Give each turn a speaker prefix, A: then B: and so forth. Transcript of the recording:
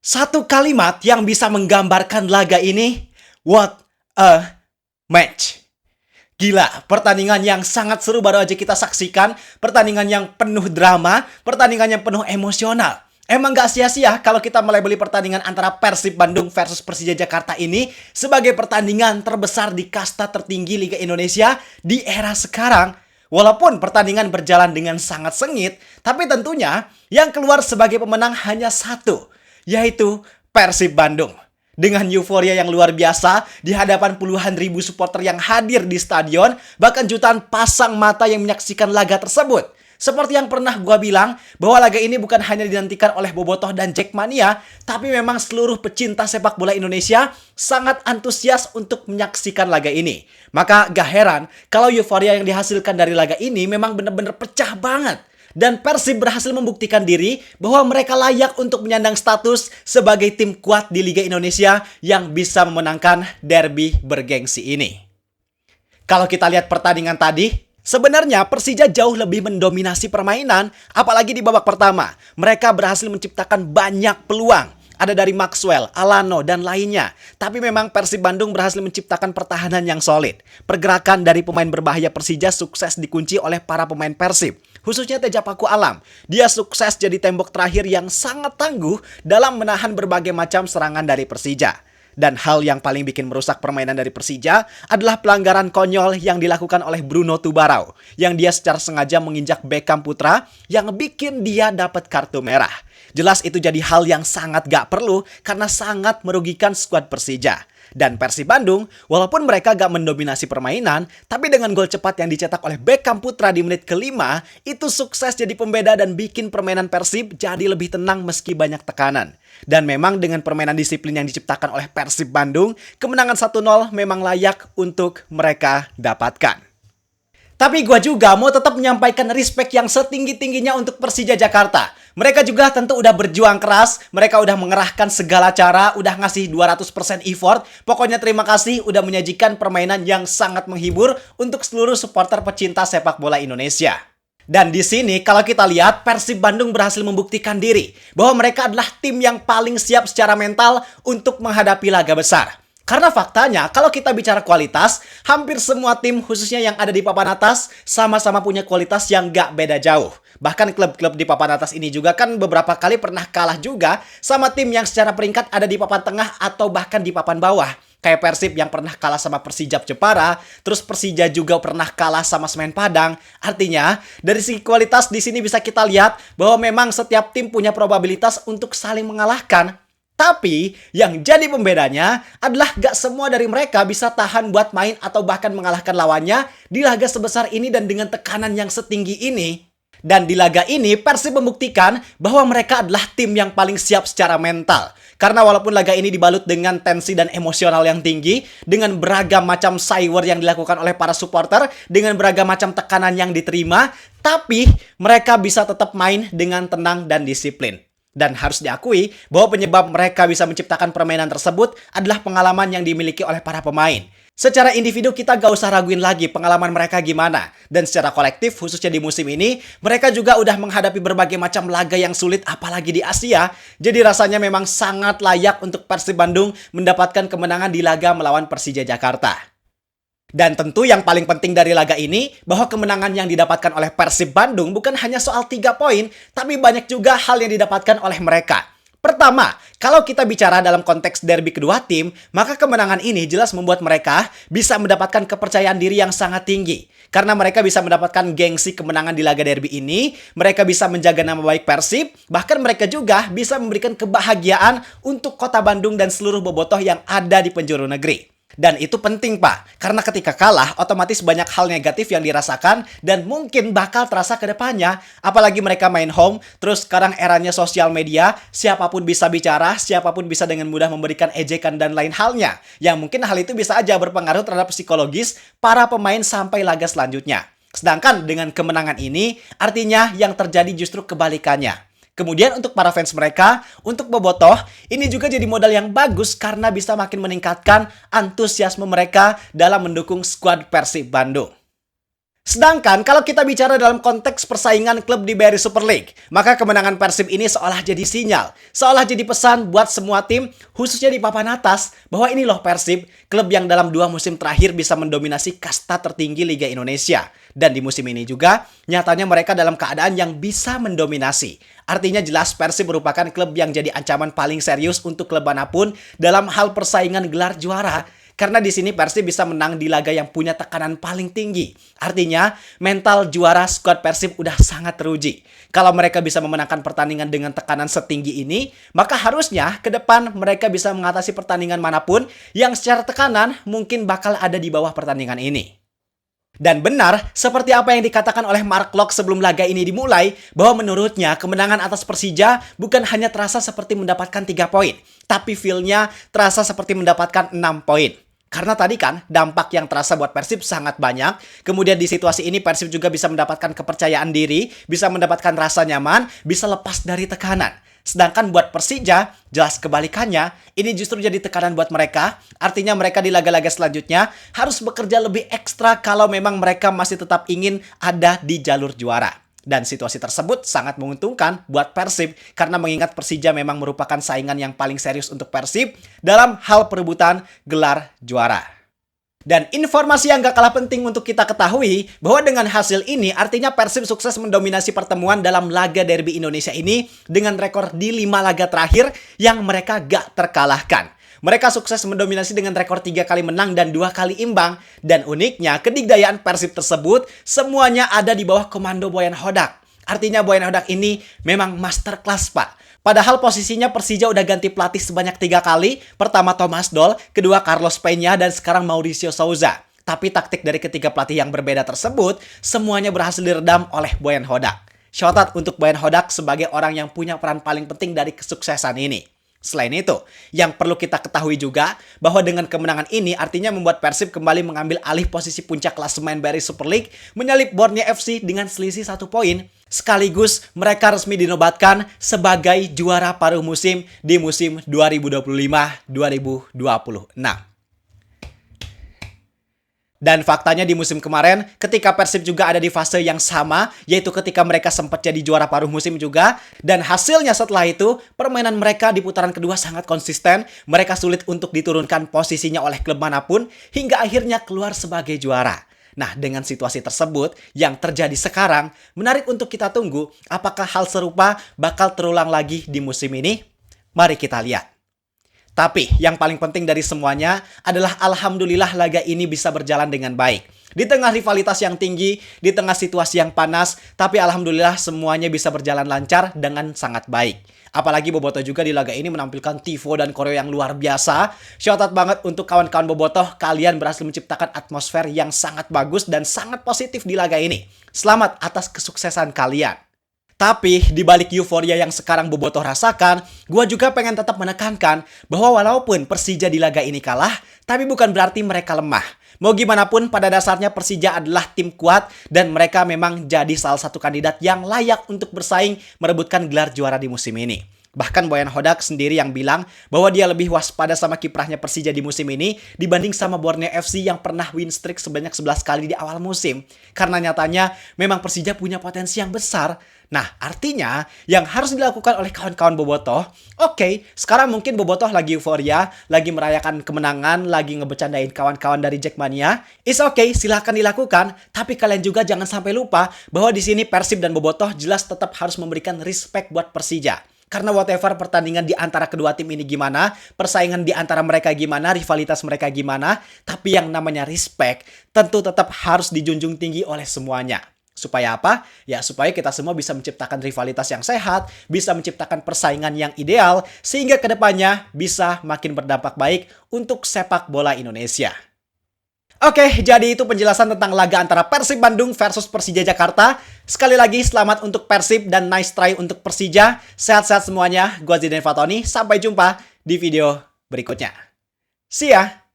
A: Satu kalimat yang bisa menggambarkan laga ini, what a match. Gila, pertandingan yang sangat seru baru aja kita saksikan, pertandingan yang penuh drama, pertandingan yang penuh emosional. Emang gak sia-sia kalau kita melabeli pertandingan antara Persib Bandung versus Persija Jakarta ini sebagai pertandingan terbesar di kasta tertinggi Liga Indonesia di era sekarang. Walaupun pertandingan berjalan dengan sangat sengit, tapi tentunya yang keluar sebagai pemenang hanya satu, yaitu Persib Bandung. Dengan euforia yang luar biasa di hadapan puluhan ribu supporter yang hadir di stadion, bahkan jutaan pasang mata yang menyaksikan laga tersebut. Seperti yang pernah gua bilang, bahwa laga ini bukan hanya dinantikan oleh Bobotoh dan Jackmania, tapi memang seluruh pecinta sepak bola Indonesia sangat antusias untuk menyaksikan laga ini. Maka gak heran kalau euforia yang dihasilkan dari laga ini memang benar-benar pecah banget. Dan Persib berhasil membuktikan diri bahwa mereka layak untuk menyandang status sebagai tim kuat di Liga Indonesia yang bisa memenangkan derby bergengsi ini. Kalau kita lihat pertandingan tadi, sebenarnya Persija jauh lebih mendominasi permainan, apalagi di babak pertama. Mereka berhasil menciptakan banyak peluang. Ada dari Maxwell, Alano, dan lainnya. Tapi memang Persib Bandung berhasil menciptakan pertahanan yang solid. Pergerakan dari pemain berbahaya Persija sukses dikunci oleh para pemain Persib. Khususnya Teja Paku Alam. Dia sukses jadi tembok terakhir yang sangat tangguh dalam menahan berbagai macam serangan dari Persija. Dan hal yang paling bikin merusak permainan dari Persija adalah pelanggaran konyol yang dilakukan oleh Bruno Tubarao. Yang dia secara sengaja menginjak Beckham Putra yang bikin dia dapat kartu merah. Jelas itu jadi hal yang sangat gak perlu karena sangat merugikan skuad Persija. Dan Persib Bandung, walaupun mereka gak mendominasi permainan, tapi dengan gol cepat yang dicetak oleh Beckham Putra di menit ke-5, itu sukses jadi pembeda dan bikin permainan Persib jadi lebih tenang meski banyak tekanan. Dan memang dengan permainan disiplin yang diciptakan oleh Persib Bandung, kemenangan 1-0 memang layak untuk mereka dapatkan. Tapi gue juga mau tetap menyampaikan respect yang setinggi-tingginya untuk Persija Jakarta. Mereka juga tentu udah berjuang keras, mereka udah mengerahkan segala cara, udah ngasih 200% effort. Pokoknya terima kasih udah menyajikan permainan yang sangat menghibur untuk seluruh supporter pecinta sepak bola Indonesia. Dan di sini kalau kita lihat Persib Bandung berhasil membuktikan diri bahwa mereka adalah tim yang paling siap secara mental untuk menghadapi laga besar. Karena faktanya, kalau kita bicara kualitas, hampir semua tim khususnya yang ada di papan atas sama-sama punya kualitas yang gak beda jauh. Bahkan klub-klub di papan atas ini juga kan beberapa kali pernah kalah juga sama tim yang secara peringkat ada di papan tengah atau bahkan di papan bawah. Kayak Persib yang pernah kalah sama Persijap Jepara, terus Persija juga pernah kalah sama Semen Padang. Artinya, dari segi kualitas di sini bisa kita lihat bahwa memang setiap tim punya probabilitas untuk saling mengalahkan. Tapi, yang jadi pembedanya adalah gak semua dari mereka bisa tahan buat main atau bahkan mengalahkan lawannya di laga sebesar ini dan dengan tekanan yang setinggi ini. Dan di laga ini, Persib membuktikan bahwa mereka adalah tim yang paling siap secara mental. Karena walaupun laga ini dibalut dengan tensi dan emosional yang tinggi, dengan beragam macam cyber yang dilakukan oleh para supporter, dengan beragam macam tekanan yang diterima, tapi mereka bisa tetap main dengan tenang dan disiplin. Dan harus diakui bahwa penyebab mereka bisa menciptakan permainan tersebut adalah pengalaman yang dimiliki oleh para pemain. Secara individu kita gak usah raguin lagi pengalaman mereka gimana. Dan secara kolektif khususnya di musim ini, mereka juga udah menghadapi berbagai macam laga yang sulit apalagi di Asia. Jadi rasanya memang sangat layak untuk Persib Bandung mendapatkan kemenangan di laga melawan Persija Jakarta. Dan tentu yang paling penting dari laga ini, bahwa kemenangan yang didapatkan oleh Persib Bandung bukan hanya soal 3 poin, tapi banyak juga hal yang didapatkan oleh mereka. Pertama, kalau kita bicara dalam konteks derby kedua tim, maka kemenangan ini jelas membuat mereka bisa mendapatkan kepercayaan diri yang sangat tinggi. Karena mereka bisa mendapatkan gengsi kemenangan di laga derby ini, mereka bisa menjaga nama baik Persib, bahkan mereka juga bisa memberikan kebahagiaan untuk kota Bandung dan seluruh bobotoh yang ada di penjuru negeri. Dan itu penting, Pak. Karena ketika kalah, otomatis banyak hal negatif yang dirasakan dan mungkin bakal terasa ke depannya. Apalagi mereka main home, terus sekarang eranya sosial media, siapapun bisa bicara, siapapun bisa dengan mudah memberikan ejekan dan lain halnya. Yang mungkin hal itu bisa aja berpengaruh terhadap psikologis para pemain sampai laga selanjutnya. Sedangkan dengan kemenangan ini, artinya yang terjadi justru kebalikannya. Kemudian untuk para fans mereka, untuk bobotoh, ini juga jadi modal yang bagus karena bisa makin meningkatkan antusiasme mereka dalam mendukung skuad Persib Bandung. Sedangkan kalau kita bicara dalam konteks persaingan klub di BRI Super League, maka kemenangan Persib ini seolah jadi sinyal, seolah jadi pesan buat semua tim, khususnya di papan atas, bahwa ini loh Persib, klub yang dalam 2 musim terakhir bisa mendominasi kasta tertinggi Liga Indonesia. Dan di musim ini juga, nyatanya mereka dalam keadaan yang bisa mendominasi. Artinya jelas Persib merupakan klub yang jadi ancaman paling serius untuk klub manapun dalam hal persaingan gelar juara. Karena di sini Persib bisa menang di laga yang punya tekanan paling tinggi. Artinya, mental juara skuad Persib udah sangat teruji. Kalau mereka bisa memenangkan pertandingan dengan tekanan setinggi ini, maka harusnya ke depan mereka bisa mengatasi pertandingan manapun yang secara tekanan mungkin bakal ada di bawah pertandingan ini. Dan benar, seperti apa yang dikatakan oleh Mark Locke sebelum laga ini dimulai, bahwa menurutnya kemenangan atas Persija bukan hanya terasa seperti mendapatkan 3 poin, tapi feel-nya terasa seperti mendapatkan 6 poin. Karena tadi kan dampak yang terasa buat Persib sangat banyak. Kemudian di situasi ini Persib juga bisa mendapatkan kepercayaan diri, bisa mendapatkan rasa nyaman, bisa lepas dari tekanan. Sedangkan buat Persija, jelas kebalikannya, ini justru jadi tekanan buat mereka. Artinya mereka di laga-laga selanjutnya harus bekerja lebih ekstra kalau memang mereka masih tetap ingin ada di jalur juara. Dan situasi tersebut sangat menguntungkan buat Persib karena mengingat Persija memang merupakan saingan yang paling serius untuk Persib dalam hal perebutan gelar juara. Dan informasi yang gak kalah penting untuk kita ketahui bahwa dengan hasil ini artinya Persib sukses mendominasi pertemuan dalam laga derby Indonesia ini dengan rekor di 5 laga terakhir yang mereka gak terkalahkan. Mereka sukses mendominasi dengan rekor 3 kali menang dan 2 kali imbang. Dan uniknya, kedigdayaan Persib tersebut semuanya ada di bawah komando Boyan Hodak. Artinya Boyan Hodak ini memang masterclass, Pak. Padahal posisinya Persija udah ganti pelatih sebanyak 3 kali. Pertama Thomas Doll, kedua Carlos Peña, dan sekarang Mauricio Souza. Tapi taktik dari ketiga pelatih yang berbeda tersebut, semuanya berhasil diredam oleh Boyan Hodak. Shout out untuk Boyan Hodak sebagai orang yang punya peran paling penting dari kesuksesan ini. Selain itu, yang perlu kita ketahui juga bahwa dengan kemenangan ini artinya membuat Persib kembali mengambil alih posisi puncak klasemen BRI Super League, menyalip Borneo FC dengan selisih 1 poin. Sekaligus mereka resmi dinobatkan sebagai juara paruh musim di musim 2025-2026. Dan faktanya di musim kemarin, ketika Persib juga ada di fase yang sama, yaitu ketika mereka sempat jadi juara paruh musim juga, dan hasilnya setelah itu, permainan mereka di putaran kedua sangat konsisten, mereka sulit untuk diturunkan posisinya oleh klub manapun, hingga akhirnya keluar sebagai juara. Nah, dengan situasi tersebut yang terjadi sekarang, menarik untuk kita tunggu apakah hal serupa bakal terulang lagi di musim ini? Mari kita lihat. Tapi yang paling penting dari semuanya adalah alhamdulillah laga ini bisa berjalan dengan baik. Di tengah rivalitas yang tinggi, di tengah situasi yang panas, tapi alhamdulillah semuanya bisa berjalan lancar dengan sangat baik. Apalagi Bobotoh juga di laga ini menampilkan tifo dan koreo yang luar biasa. Shout out banget untuk kawan-kawan Bobotoh, kalian berhasil menciptakan atmosfer yang sangat bagus dan sangat positif di laga ini. Selamat atas kesuksesan kalian. Tapi di balik euforia yang sekarang Bobotoh rasakan, gua juga pengen tetap menekankan bahwa walaupun Persija di laga ini kalah, tapi bukan berarti mereka lemah. Mau gimana pun pada dasarnya Persija adalah tim kuat dan mereka memang jadi salah satu kandidat yang layak untuk bersaing merebutkan gelar juara di musim ini. Bahkan Boyan Hodak sendiri yang bilang bahwa dia lebih waspada sama kiprahnya Persija di musim ini dibanding sama Borneo FC yang pernah win streak sebanyak 11 kali di awal musim. Karena nyatanya memang Persija punya potensi yang besar. Nah, artinya yang harus dilakukan oleh kawan-kawan Bobotoh, oke, sekarang mungkin Bobotoh lagi euforia, lagi merayakan kemenangan, lagi ngebecandain kawan-kawan dari Jackmania. It's okay, silahkan dilakukan, tapi kalian juga jangan sampai lupa bahwa di sini Persib dan Bobotoh jelas tetap harus memberikan respect buat Persija. Karena whatever pertandingan di antara kedua tim ini gimana, persaingan di antara mereka gimana, rivalitas mereka gimana, tapi yang namanya respect tentu tetap harus dijunjung tinggi oleh semuanya. Supaya apa? Ya supaya kita semua bisa menciptakan rivalitas yang sehat, bisa menciptakan persaingan yang ideal, sehingga kedepannya bisa makin berdampak baik untuk sepak bola Indonesia. Oke, jadi itu penjelasan tentang laga antara Persib Bandung versus Persija Jakarta. Sekali lagi selamat untuk Persib dan nice try untuk Persija. Sehat-sehat semuanya, gua Zidane Fatoni. Sampai jumpa di video berikutnya. See ya!